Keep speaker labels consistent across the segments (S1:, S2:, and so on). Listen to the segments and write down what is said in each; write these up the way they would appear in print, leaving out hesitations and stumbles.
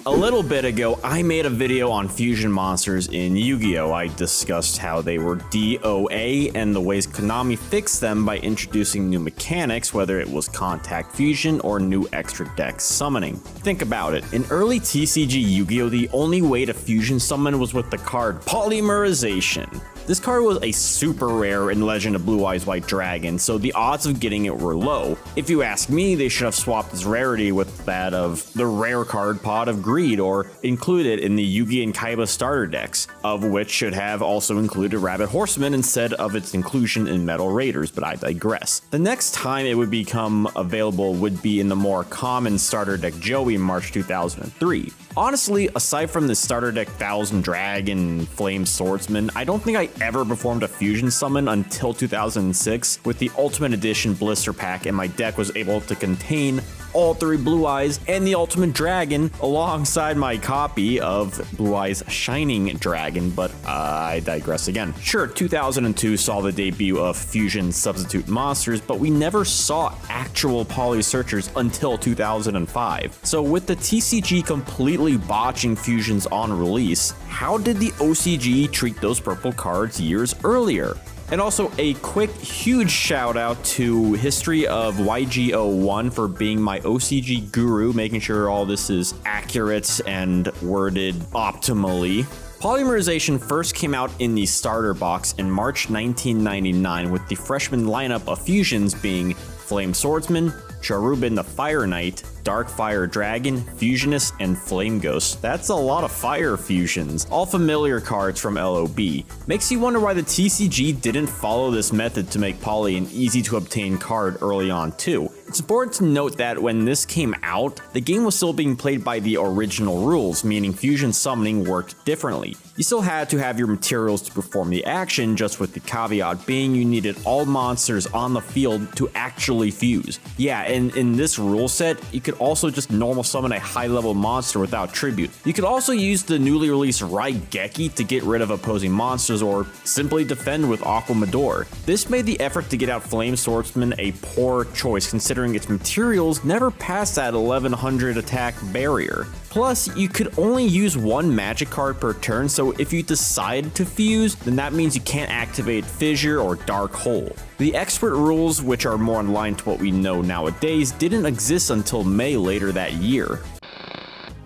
S1: A little bit ago, I made a video on fusion monsters in Yu-Gi-Oh! I discussed how they were DOA and the ways Konami fixed them by introducing new mechanics, whether it was contact fusion or new extra deck summoning. Think about it, in early TCG Yu-Gi-Oh! The only way to fusion summon was with the card Polymerization. This card was a super rare in Legend of Blue Eyes White Dragon, so the odds of getting it were low. If you ask me, they should have swapped its rarity with that of the rare card Pot of Greed, or include it in the Yugi and Kaiba starter decks, of which should have also included Rabbit Horseman instead of its inclusion in Metal Raiders, but I digress. The next time it would become available would be in the more common starter deck Joey in March 2003. Honestly, aside from the starter deck Thousand Dragon Flame Swordsman, I don't think I ever performed a fusion summon until 2006 with the Ultimate Edition Blister Pack, and my deck was able to contain all three Blue Eyes and the Ultimate Dragon alongside my copy of Blue Eyes Shining Dragon, but I digress again. Sure, 2002 saw the debut of fusion substitute monsters, but we never saw actual poly searchers until 2005. So with the TCG completely botching fusions on release, how did the OCG treat those purple cards years earlier? And also a quick huge shout out to History of YG01 for being my OCG guru, making sure all this is accurate and worded optimally. Polymerization first came out in the starter box in March 1999 with the freshman lineup of fusions being Flame Swordsman, Charubin the Fire Knight, Dark Fire Dragon, Fusionist, and Flame Ghost. That's a lot of fire fusions, all familiar cards from LOB. Makes you wonder why the TCG didn't follow this method to make Poly an easy to obtain card early on too. It's important to note that when this came out, the game was still being played by the original rules, meaning fusion summoning worked differently. You still had to have your materials to perform the action, just with the caveat being you needed all monsters on the field to actually fuse. Yeah, and in this rule set, you could also just normal summon a high level monster without tribute. You could also use the newly released Raigeki to get rid of opposing monsters or simply defend with Aqua Mador. This made the effort to get out Flame Swordsman a poor choice considering its materials never passed that 1100 attack barrier. Plus, you could only use one magic card per turn, so if you decide to fuse, then that means you can't activate Fissure or Dark Hole. The expert rules, which are more in line to what we know nowadays, didn't exist until May later that year.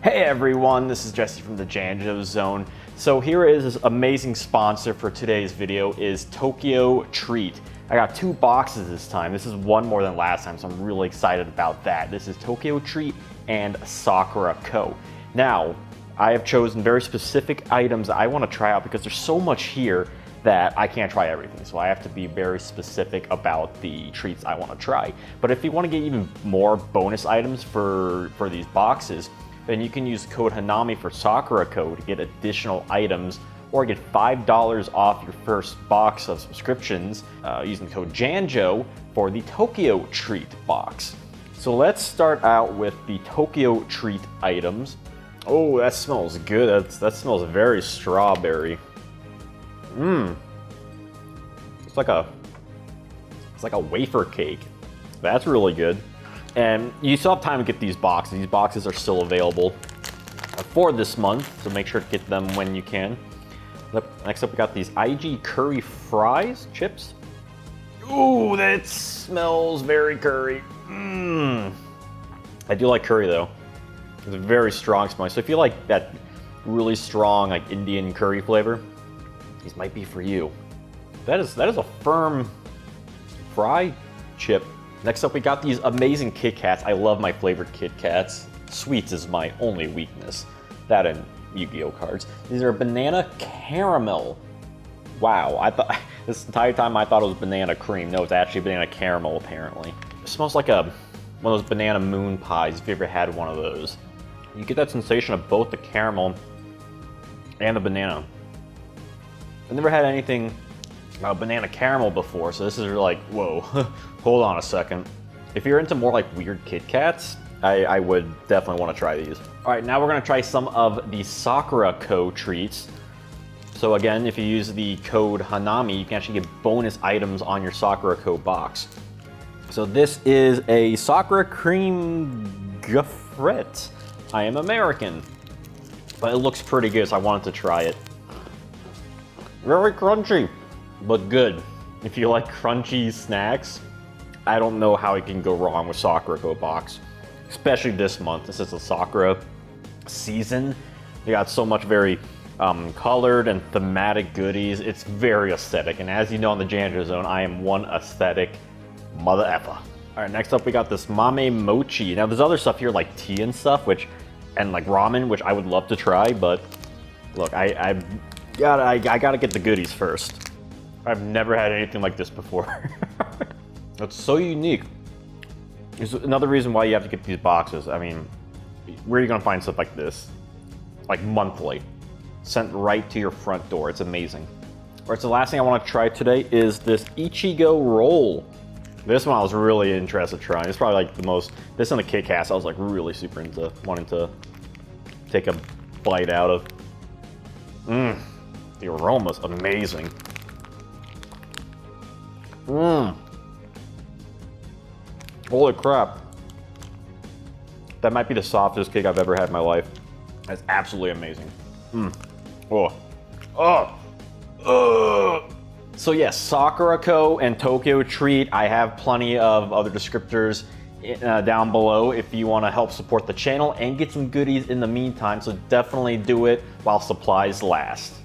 S1: Hey everyone, this is Jesse from the Janjo Zone. So here is this amazing sponsor for today's video is Tokyo Treat. I got two boxes this time. This is one more than last time, so I'm really excited about that. This is Tokyo Treat and Sakura Co. Now, I have chosen very specific items I want to try out because there's so much here that I can't try everything. So I have to be very specific about the treats I want to try. But if you want to get even more bonus items for these boxes, then you can use code Hanami for Sakura Co to get additional items or get $5 off your first box of subscriptions using code Janjo for the Tokyo Treat box. So let's start out with the Tokyo Treat items. Oh, that smells good. That smells very strawberry. It's like a wafer cake. That's really good. And you still have time to get these boxes. These boxes are still available for this month, so make sure to get them when you can. Next up, we got these IG curry fries, chips. Ooh, that smells very curry. I do like curry though. It's a very strong smell. So if you like that really strong like Indian curry flavor, these might be for you. That is a firm fry chip. Next up, we got these amazing Kit Kats. I love my flavored Kit Kats. Sweets is my only weakness. That and Yu-Gi-Oh cards. These are banana caramel. Wow, I thought this entire time I thought it was banana cream. No, it's actually banana caramel apparently. It smells like one of those banana moon pies if you ever had one of those. You get that sensation of both the caramel and the banana. I've never had anything banana caramel before, so this is like, whoa, hold on a second. If you're into more like weird Kit Kats, I would definitely want to try these. All right, now we're gonna try some of the Sakura Co treats. So again, if you use the code Hanami, you can actually get bonus items on your Sakura Co box. So this is a Sakura cream gaufrette. I am American. but it looks pretty good, so I wanted to try it. Very crunchy, but good. If you like crunchy snacks, I don't know how you can go wrong with Sakura box. Especially this month. This is a Sakura season. They got so much very colored and thematic goodies. It's very aesthetic, and as you know in the Janjo Zone, I am one aesthetic mother effer. All right, next up we got this Mame Mochi. Now there's other stuff here like tea and stuff, and like ramen, which I would love to try, but look, I gotta get the goodies first. I've never had anything like this before. It's so unique. There's another reason why you have to get these boxes. I mean, where are you gonna find stuff like this? Like monthly, sent right to your front door. It's amazing. All right, so the last thing I want to try today is this Yugioh roll. This one I was really interested in trying. It's probably like the most, this and the Kit Kats I was like really super into wanting to take a bite out of. The aroma's amazing. Holy crap. That might be the softest cake I've ever had in my life. That's absolutely amazing. So yes, Sakura and Tokyo Treat. I have plenty of other descriptors down below if you want to help support the channel and get some goodies in the meantime, so definitely do it while supplies last.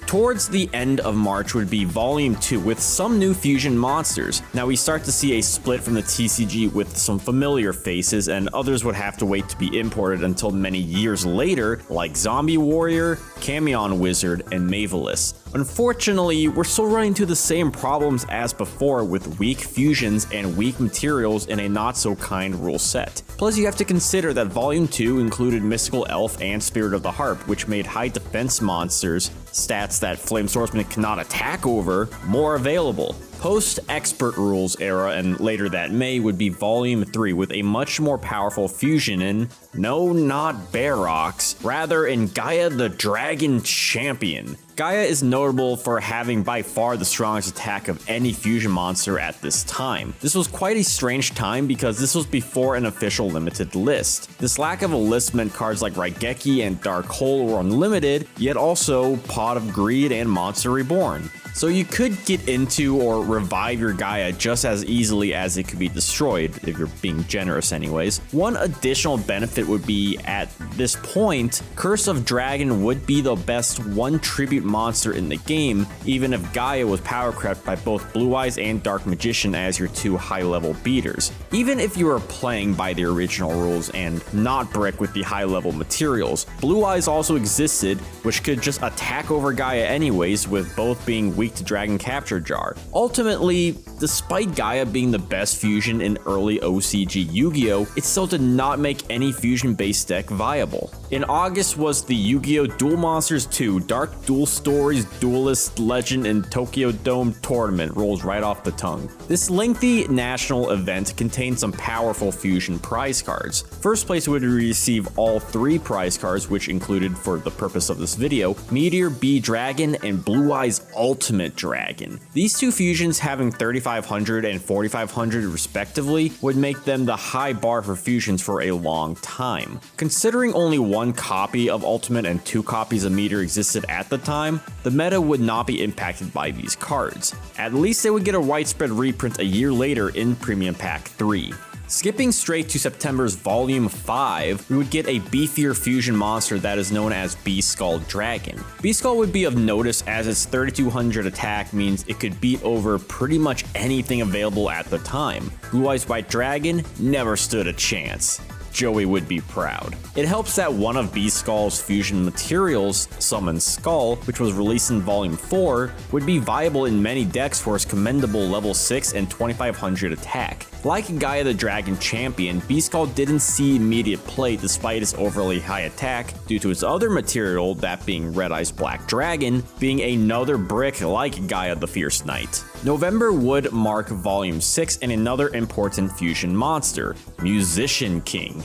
S1: Towards the end of March would be Volume 2 with some new fusion monsters. Now we start to see a split from the TCG with some familiar faces, and others would have to wait to be imported until many years later, like Zombie Warrior, Camion Wizard, and Mavelus. Unfortunately, we're still running into the same problems as before with weak fusions and weak materials in a not-so-kind rule set. Plus, you have to consider that Volume 2 included Mystical Elf and Spirit of the Harp, which made high defense monsters, stats that Flame Swordsman cannot attack over, more available. Post-Expert Rules era and later that May would be Volume 3 with a much more powerful fusion in, no, not Barox, rather in Gaia the Dragon Champion. Gaia is notable for having by far the strongest attack of any fusion monster at this time. This was quite a strange time because this was before an official limited list. This lack of a list meant cards like Raigeki and Dark Hole were unlimited, yet also Pot of Greed and Monster Reborn. So you could get into or revive your Gaia just as easily as it could be destroyed, if you're being generous anyways. One additional benefit would be, at this point, Curse of Dragon would be the best one tribute monster in the game, even if Gaia was power crept by both Blue Eyes and Dark Magician as your two high-level beaters. Even if you were playing by the original rules and not Brick with the high-level materials, Blue Eyes also existed, which could just attack over Gaia anyways, with both being weak to Dragon Capture Jar. Ultimately, despite Gaia being the best fusion in early OCG Yu-Gi-Oh!, it still did not make any fusion-based deck viable. In August was the Yu-Gi-Oh! Duel Monsters 2 Dark Duel Stories Duelist Legend in Tokyo Dome Tournament rolls right off the tongue. This lengthy national event contained some powerful fusion prize cards. First place would receive all 3 prize cards, which included, for the purpose of this video, Meteor B Dragon and Blue Eyes Ultimate Dragon. These two fusions, having 3500 and 4500 respectively, would make them the high bar for fusions for a long time. Considering only 1 copy of Ultimate and 2 copies of Meteor existed at the time, the meta would not be impacted by these cards. At least they would get a widespread reprint a year later in Premium Pack 3. Skipping straight to September's Volume 5, we would get a beefier fusion monster that is known as Beaskull Dragon. Beaskull would be of notice as its 3200 attack means it could beat over pretty much anything available at the time. Blue Eyes White Dragon never stood a chance. Joey would be proud. It helps that one of Beaskull's fusion materials, Summon Skull, which was released in Volume 4, would be viable in many decks for its commendable level 6 and 2500 attack. Like Gaia the Dragon Champion, Beaskull didn't see immediate play despite its overly high attack due to its other material, that being Red Eyes Black Dragon, being another brick like Gaia the Fierce Knight. November would mark Volume 6 and another important fusion monster, Musician King.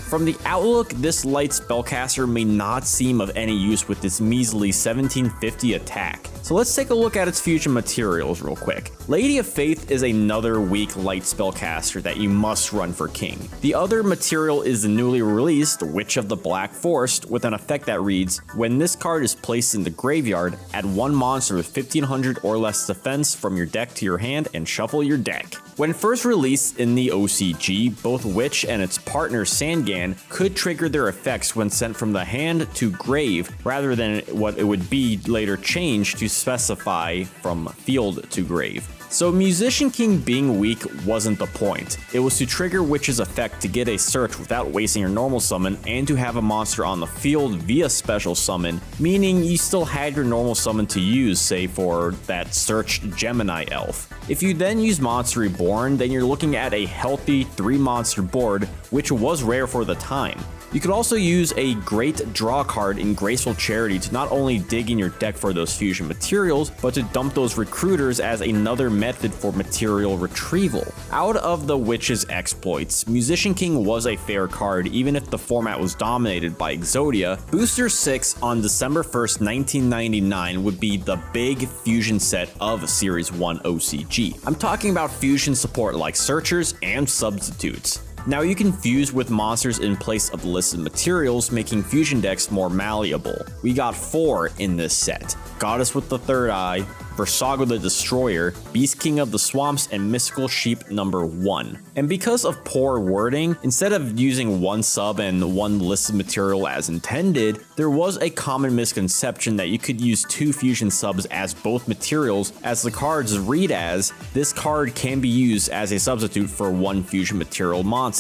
S1: From the outlook, this light spellcaster may not seem of any use with this measly 1750 attack. So let's take a look at its fusion materials real quick. Lady of Faith is another weak light spellcaster that you must run for king. The other material is the newly released Witch of the Black Forest with an effect that reads, when this card is placed in the graveyard, add one monster with 1500 or less defense from your deck to your hand and shuffle your deck. When first released in the OCG, both Witch and its partner Sangan could trigger their effects when sent from the hand to grave, rather than what it would be later changed to specify from field to grave. So Musician King being weak wasn't the point. It was to trigger Witch's effect to get a search without wasting your normal summon and to have a monster on the field via special summon, meaning you still had your normal summon to use, say for that searched Gemini elf. If you then use Monster Reborn, then you're looking at a healthy 3 monster board, which was rare for the time. You could also use a great draw card in Graceful Charity to not only dig in your deck for those fusion materials, but to dump those recruiters as another method for material retrieval. Out of the Witch's exploits, Musician King was a fair card even if the format was dominated by Exodia. Booster 6 on December 1st, 1999 would be the big fusion set of Series 1 OCG. I'm talking about fusion support like Searchers and Substitutes. Now you can fuse with monsters in place of the listed materials, making fusion decks more malleable. We got 4 in this set: Goddess with the Third Eye, Versago the Destroyer, Beast King of the Swamps, and Mystical Sheep number 1. And because of poor wording, instead of using one sub and one listed material as intended, there was a common misconception that you could use 2 fusion subs as both materials, as the cards read as, this card can be used as a substitute for one fusion material monster.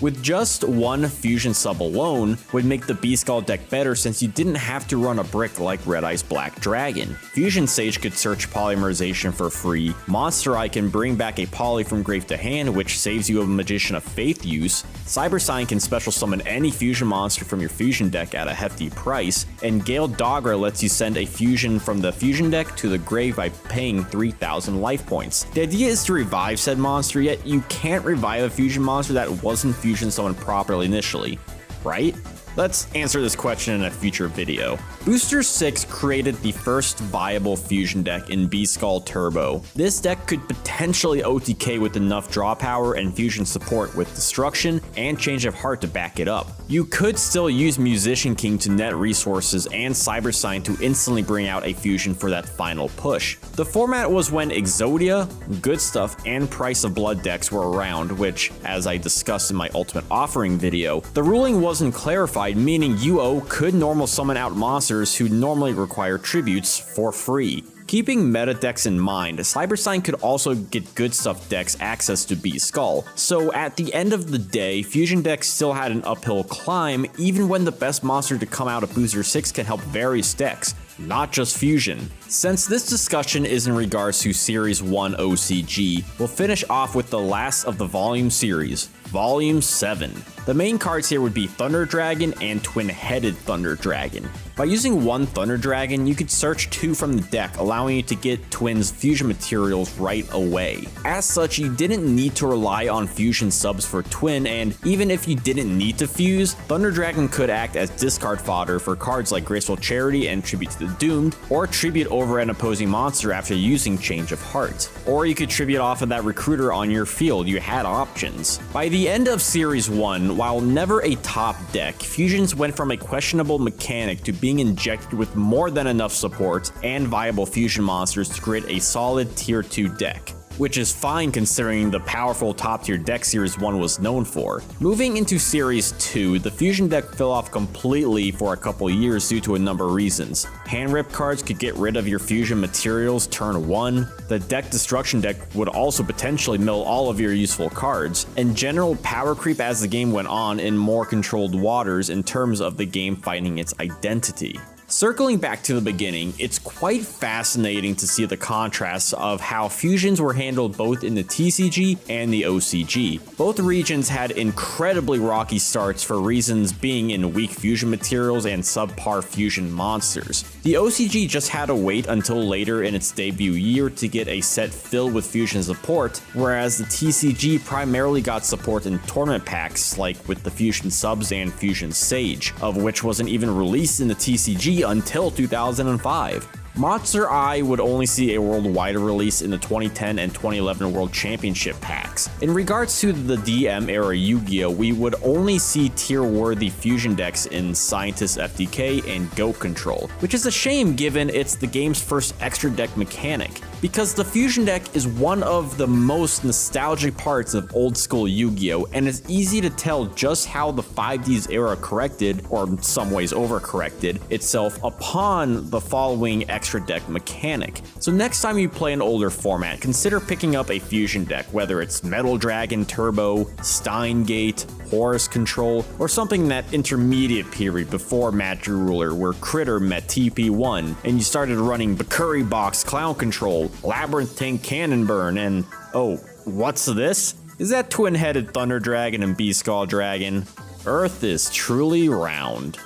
S1: With just one fusion sub alone would make the Beast Skull deck better since you didn't have to run a brick like Red Eye's Black Dragon. Fusion Sage could search Polymerization for free, Monster Eye can bring back a poly from grave to hand which saves you a Magician of Faith use, Cyber Sign can special summon any fusion monster from your fusion deck at a hefty price, and Gale Dogra lets you send a fusion from the fusion deck to the grave by paying 3000 life points. The idea is to revive said monster, yet you can't revive a fusion monster that wasn't fusion summoned properly initially, right? Let's answer this question in a future video. Booster 6 created the first viable fusion deck in Beast Skull Turbo. This deck could potentially OTK with enough draw power and fusion support with Destruction and Change of Heart to back it up. You could still use Musician King to net resources and Cyber Sign to instantly bring out a fusion for that final push. The format was when Exodia, Good Stuff, and Price of Blood decks were around, which, as I discussed in my Ultimate Offering video, the ruling wasn't clarified, meaning Yugioh could normal summon out monsters who normally require tributes for free. Keeping meta decks in mind, Cyber Sign could also get Good Stuff decks access to Beast Skull, so at the end of the day, fusion decks still had an uphill climb even when the best monster to come out of Booster 6 can help various decks, not just fusion. Since this discussion is in regards to Series 1 OCG, we'll finish off with the last of the Volume series, Volume 7. The main cards here would be Thunder Dragon and Twin-Headed Thunder Dragon. By using one Thunder Dragon, you could search 2 from the deck, allowing you to get Twin's fusion materials right away. As such, you didn't need to rely on fusion subs for Twin, and even if you didn't need to fuse, Thunder Dragon could act as discard fodder for cards like Graceful Charity and Tribute to the Doomed, or tribute over an opposing monster after using Change of Heart. Or you could tribute off of that recruiter on your field. You had options. By the end of Series 1, while never a top deck, fusions went from a questionable mechanic to being injected with more than enough support and viable fusion monsters to create a solid tier 2 deck, which is fine considering the powerful top tier deck Series 1 was known for. Moving into Series 2, the fusion deck fell off completely for a couple years due to a number of reasons. Hand rip cards could get rid of your fusion materials turn 1, the deck destruction deck would also potentially mill all of your useful cards, and general power creep as the game went on in more controlled waters in terms of the game finding its identity. Circling back to the beginning, it's quite fascinating to see the contrasts of how fusions were handled both in the TCG and the OCG. Both regions had incredibly rocky starts for reasons being in weak fusion materials and subpar fusion monsters. The OCG just had to wait until later in its debut year to get a set filled with fusion support, whereas the TCG primarily got support in tournament packs like with the Fusion Subs and Fusion Sage, of which wasn't even released in the TCG until 2005. Monster Eye would only see a worldwide release in the 2010 and 2011 World Championship packs. In regards to the DM era Yu-Gi-Oh, we would only see tier-worthy fusion decks in Scientist FDK and Goat Control, which is a shame given it's the game's first extra deck mechanic, because the fusion deck is one of the most nostalgic parts of old school Yu-Gi-Oh, and it's easy to tell just how the 5Ds era corrected, or in some ways overcorrected, itself upon the following extra deck mechanic. So next time you play an older format, consider picking up a fusion deck, whether it's Metal Dragon Turbo, Steingate, Horus Control, or something in that intermediate period before Magic Ruler where Critter met TP1 and you started running Bakuri Box Clown Control, Labyrinth Tank Cannon Burn, and oh, what's this? Is that twin-headed Thunder Dragon and Beast Skull Dragon? Earth is truly round.